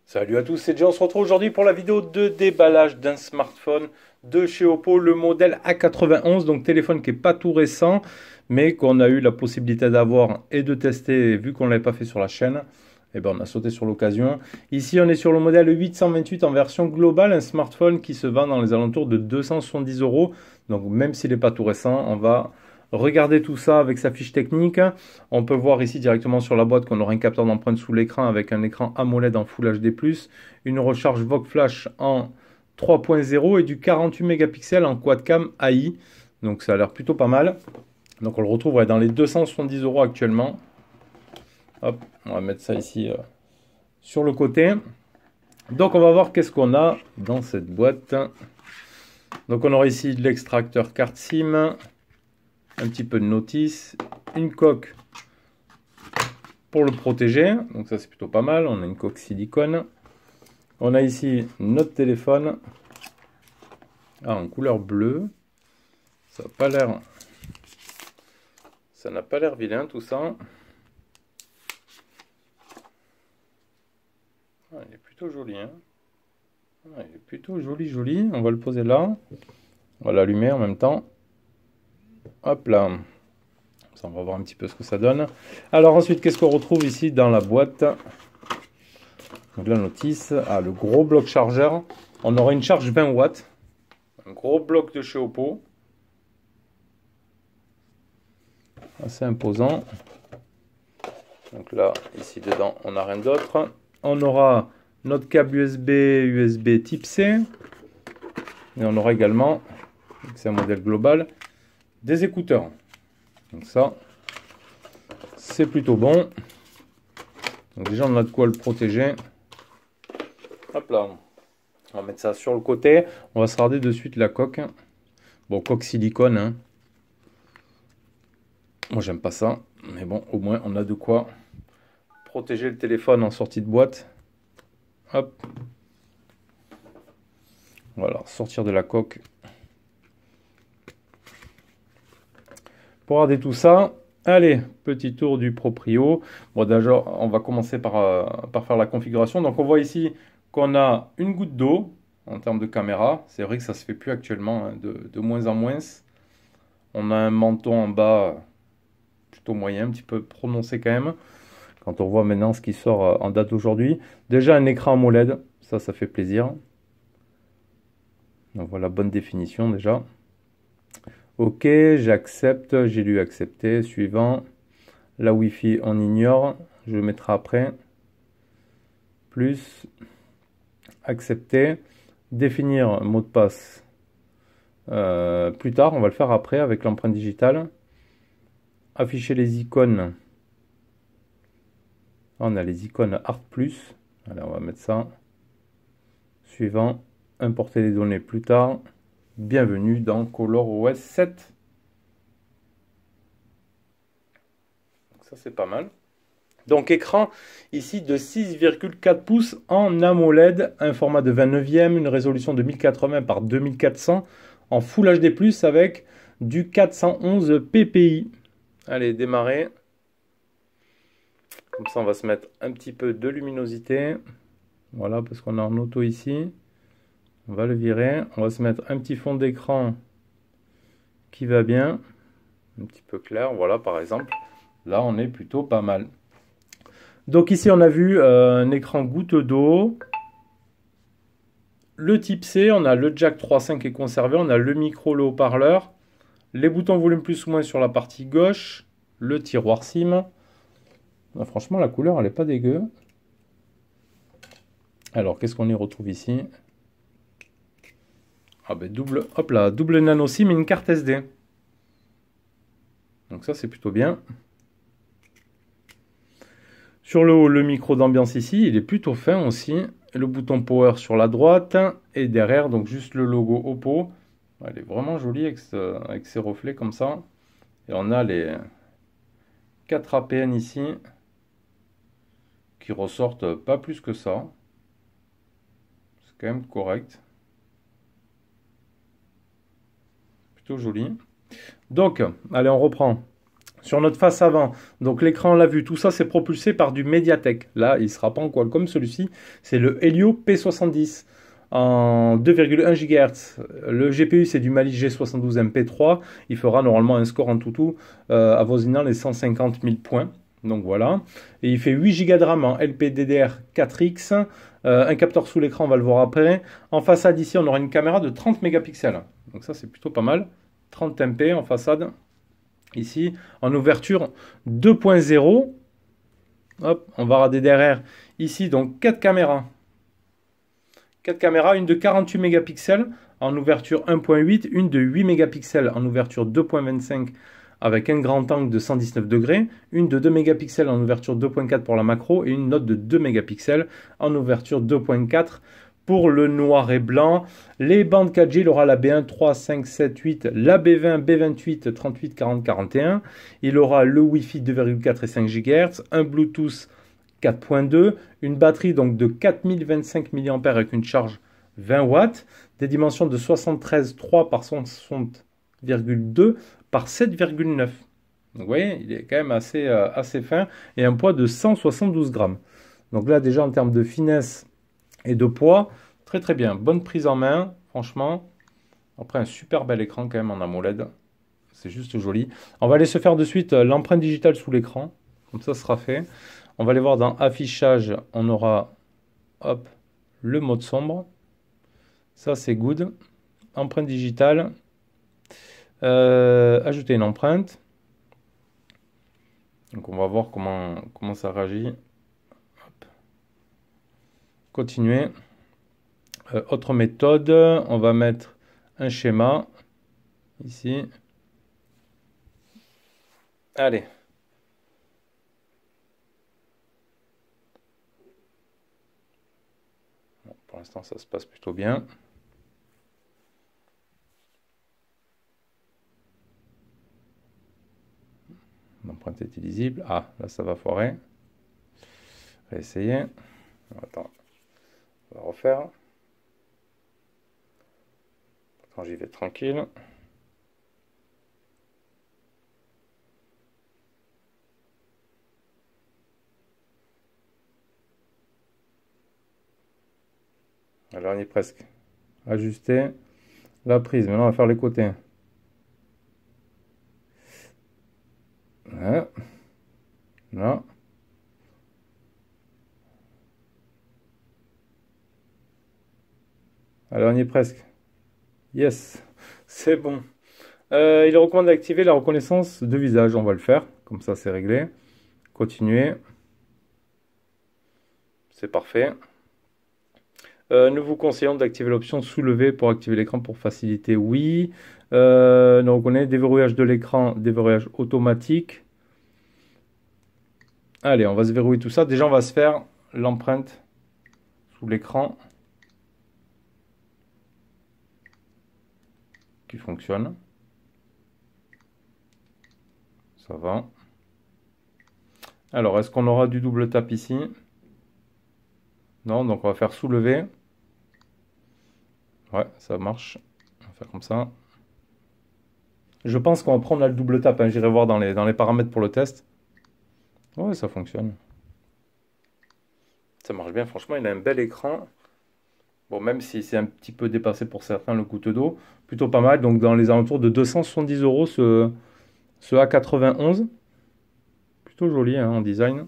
Salut à tous, c'est Jay, on se retrouve aujourd'hui pour la vidéo de déballage d'un smartphone de chez Oppo, le modèle A91, donc téléphone qui n'est pas tout récent, mais qu'on a eu la possibilité d'avoir et de tester, vu qu'on ne l'avait pas fait sur la chaîne, et ben on a sauté sur l'occasion. Ici on est sur le modèle 828 en version globale, un smartphone qui se vend dans les alentours de 270 €, donc même s'il n'est pas tout récent, on va regardez tout ça avec sa fiche technique. On peut voir ici directement sur la boîte qu'on aura un capteur d'empreinte sous l'écran avec un écran AMOLED en Full HD+, une recharge VOOC Flash en 3.0 et du 48 mégapixels en quad-cam AI. Donc ça a l'air plutôt pas mal. Donc on le retrouve dans les 270 € actuellement. Hop, on va mettre ça ici sur le côté. Donc on va voir qu'est-ce qu'on a dans cette boîte. Donc on aura ici l'extracteur carte SIM. Un petit peu de notice, une coque pour le protéger, donc ça c'est plutôt pas mal. On a une coque silicone. On a ici notre téléphone en couleur bleue. Ça n'a pas l'air vilain tout ça. Ah, il est plutôt joli, hein. Ah, il est plutôt joli. On va le poser là. On va l'allumer en même temps. Hop là, ça, on va voir un petit peu ce que ça donne. Alors ensuite, qu'est-ce qu'on retrouve ici dans la boîte? Donc la notice, le gros bloc chargeur. On aura une charge 20 watts. Un gros bloc de chez Oppo. Assez imposant. Donc là, ici dedans, on n'a rien d'autre. On aura notre câble USB type C. Et on aura également, c'est un modèle global, des écouteurs. Donc ça, c'est plutôt bon. Donc déjà, on a de quoi le protéger. Hop là. On va mettre ça sur le côté. On va se regarder de suite la coque. Bon, coque silicone, hein. Moi, j'aime pas ça. Mais bon, au moins, on a de quoi protéger le téléphone en sortie de boîte. Hop. Voilà, sortir de la coque. Pour regarder tout ça, allez, petit tour du proprio. Bon, déjà, on va commencer par faire la configuration. Donc, on voit ici qu'on a une goutte d'eau en termes de caméra. C'est vrai que ça se fait plus actuellement, hein, de moins en moins. On a un menton en bas plutôt moyen, un petit peu prononcé quand même. Quand on voit maintenant ce qui sort en date d'aujourd'hui. Déjà, un écran AMOLED, ça fait plaisir. Donc, voilà, bonne définition déjà. Ok, j'accepte, j'ai lu accepter, suivant. La Wi-Fi, on ignore, je le mettrai après. Plus, accepter, définir mot de passe plus tard, on va le faire après avec l'empreinte digitale. Afficher les icônes. On a les icônes Art Plus, allez, on va mettre ça. Suivant, importer les données plus tard. Bienvenue dans ColorOS 7. Donc ça c'est pas mal. Donc écran ici de 6,4 pouces en AMOLED, un format de 29e, une résolution de 1080 par 2400 en Full HD+, avec du 411 ppi. Allez, démarrer. Comme ça on va se mettre un petit peu de luminosité. Voilà, parce qu'on est en auto ici. On va le virer, on va se mettre un petit fond d'écran qui va bien, un petit peu clair, voilà par exemple. Là on est plutôt pas mal. Donc ici on a vu un écran goutte d'eau, le type C, on a le jack 3.5 qui est conservé, on a le micro, le haut-parleur, les boutons volume plus ou moins sur la partie gauche, le tiroir SIM. Franchement la couleur elle n'est pas dégueu. Alors qu'est-ce qu'on y retrouve ici? Ah ben double nano SIM et une carte SD. Donc ça c'est plutôt bien. Sur le haut, le micro d'ambiance ici, il est plutôt fin aussi. Le bouton power sur la droite et derrière donc juste le logo Oppo. Elle est vraiment jolie avec ses reflets comme ça. Et on a les 4 APN ici qui ressortent pas plus que ça. C'est quand même correct. Plutôt joli. Donc, allez, on reprend. Sur notre face avant, donc l'écran, on l'a vu, tout ça c'est propulsé par du Mediatek. Là, il ne sera pas en Qualcomm celui-ci, c'est le Helio P70 en 2,1 GHz. Le GPU c'est du Mali G72 MP3. Il fera normalement un score en tout avoisinant les 150 000 points. Donc voilà. Et il fait 8 Go de RAM en LPDDR4X. Un capteur sous l'écran, on va le voir après. En façade ici, on aura une caméra de 30 mégapixels. Donc ça c'est plutôt pas mal. 30 MP en façade. Ici, en ouverture 2.0, hop, on va regarder derrière. Ici, donc 4 caméras. 4 caméras, une de 48 mégapixels en ouverture 1.8, une de 8 mégapixels en ouverture 2.25 avec un grand angle de 119 degrés, une de 2 mégapixels en ouverture 2.4 pour la macro et une autre de 2 mégapixels en ouverture 2.4 pour le noir et blanc. Les bandes 4G, il aura la B1, 3, 5, 7, 8, la B20, B28, 38, 40, 41. Il aura le Wi-Fi 2,4 et 5 GHz, un Bluetooth 4.2, une batterie donc de 4025 mAh avec une charge 20 watts, des dimensions de 73,3 par 60,2 par 7,9. Donc vous voyez, il est quand même assez fin et un poids de 172 grammes. Donc là déjà en termes de finesse et de poids, très très bien. Bonne prise en main, franchement. Après un super bel écran quand même en AMOLED. C'est juste joli. On va aller se faire de suite l'empreinte digitale sous l'écran. Comme ça sera fait. On va aller voir dans affichage. On aura hop, le mode sombre. Ça c'est good. Empreinte digitale. Ajouter une empreinte. Donc on va voir comment ça réagit. Hop. Continuer. Autre méthode, on va mettre un schéma ici. Allez. Bon, pour l'instant, ça se passe plutôt bien. L'empreinte est illisible. Ah, là, ça va foirer. On va essayer. Attends, on va refaire. Quand j'y vais tranquille. Alors, on y est presque. Ajuster la prise. Maintenant, on va faire les côtés. Là. Là. Alors, on y est presque. Yes, c'est bon. Il recommande d'activer la reconnaissance de visage. On va le faire. Comme ça, c'est réglé. Continuer. C'est parfait. Nous vous conseillons d'activer l'option soulever pour activer l'écran pour faciliter. Oui. Donc on est déverrouillage de l'écran, déverrouillage automatique. Allez, on va se verrouiller tout ça. Déjà, on va se faire l'empreinte sous l'écran qui fonctionne. Ça va. Alors, est-ce qu'on aura du double tap ici? Non, donc on va faire soulever. Ouais, ça marche. On va faire comme ça. Je pense qu'on va prendre là, le double tap. Hein. J'irai voir dans les paramètres pour le test. Ouais, ça fonctionne. Ça marche bien. Franchement, il a un bel écran. Bon, même si c'est un petit peu dépassé pour certains, le goutte d'eau. Plutôt pas mal. Donc, dans les alentours de 270 € ce A91. Plutôt joli hein, en design.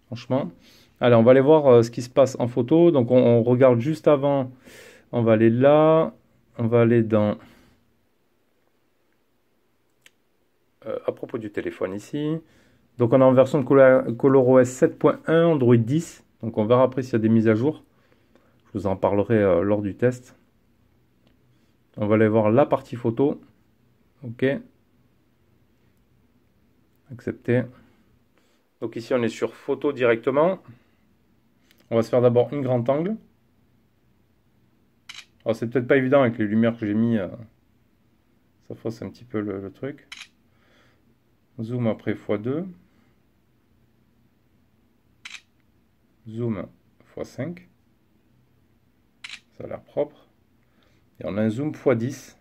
Franchement. Allez, on va aller voir ce qui se passe en photo. Donc, on regarde juste avant. On va aller là. On va aller dans... à propos du téléphone ici. Donc, on est en version de ColorOS 7.1, Android 10. Donc, on verra après s'il y a des mises à jour. Je vous en parlerai lors du test. On va aller voir la partie photo. OK. Accepter. Donc, ici, on est sur photo directement. On va se faire d'abord une grand angle. Alors, c'est peut-être pas évident avec les lumières que j'ai mis. Ça fausse un petit peu le truc. Zoom après x2. Zoom x5. Ça a l'air propre. Et on a un zoom x10.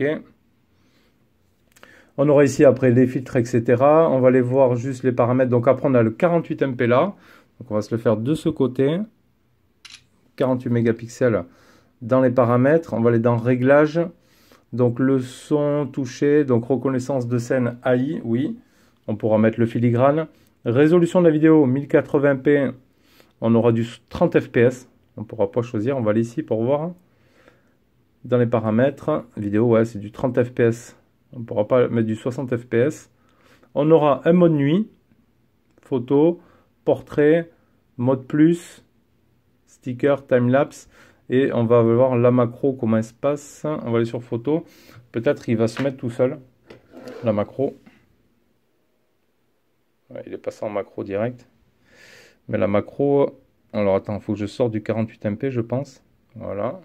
OK. On aura ici après les filtres, etc. On va aller voir juste les paramètres. Donc après, on a le 48 MP là. Donc on va se le faire de ce côté. 48 mégapixels dans les paramètres. On va aller dans Réglages. Donc le son touché, donc reconnaissance de scène AI, oui. On pourra mettre le filigrane. Résolution de la vidéo 1080p. On aura du 30 fps. On ne pourra pas choisir. On va aller ici pour voir. Dans les paramètres, vidéo, ouais, c'est du 30 fps. On ne pourra pas mettre du 60 fps. On aura un mode nuit, photo, portrait, mode plus, sticker, timelapse. Et on va voir la macro, comment elle se passe. On va aller sur photo. Peut-être il va se mettre tout seul, la macro. Ouais, il est passé en macro direct. Mais la macro, alors attends, il faut que je sorte du 48 MP, je pense. Voilà.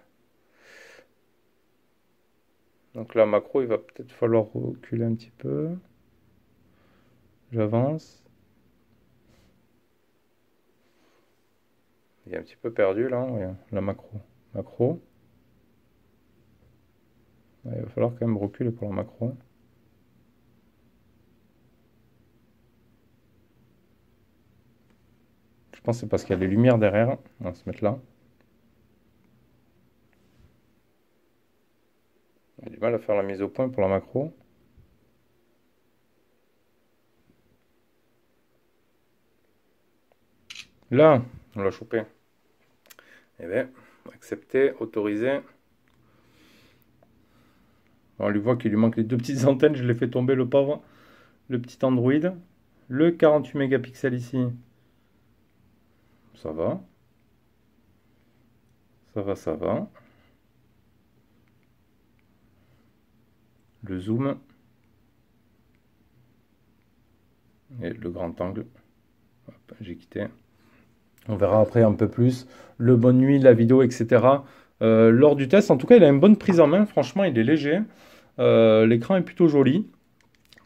Donc la macro, il va peut-être falloir reculer un petit peu. J'avance. Il est un petit peu perdu là, ouais, la macro. Macro. Ouais, il va falloir quand même reculer pour la macro. Je pense que c'est parce qu'il y a des lumières derrière. On va se mettre là. On a du mal à faire la mise au point pour la macro. Là, on l'a chopé. Eh bien, accepter, autoriser. On lui voit qu'il lui manque les deux petites antennes. Je l'ai fait tomber le pauvre. Le petit Android. Le 48 mégapixels ici. Ça va. Ça va, ça va. Le zoom. Et le grand angle. J'ai quitté. On verra après un peu plus le bonne nuit, la vidéo, etc. Lors du test, en tout cas, il a une bonne prise en main. Franchement, il est léger. L'écran est plutôt joli.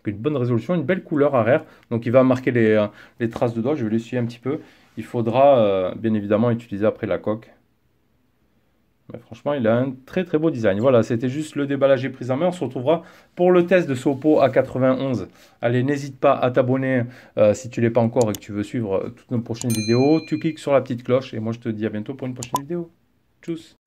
Une bonne résolution, une belle couleur arrière. Donc, il va marquer les traces de doigts. Je vais l'essuyer un petit peu. Il faudra bien évidemment utiliser après la coque. Mais franchement, il a un très très beau design. Voilà, c'était juste le déballage et prise en main. On se retrouvera pour le test de ce Oppo A91. Allez, n'hésite pas à t'abonner si tu ne l'es pas encore et que tu veux suivre toutes nos prochaines vidéos. Tu cliques sur la petite cloche et moi je te dis à bientôt pour une prochaine vidéo. Tchuss!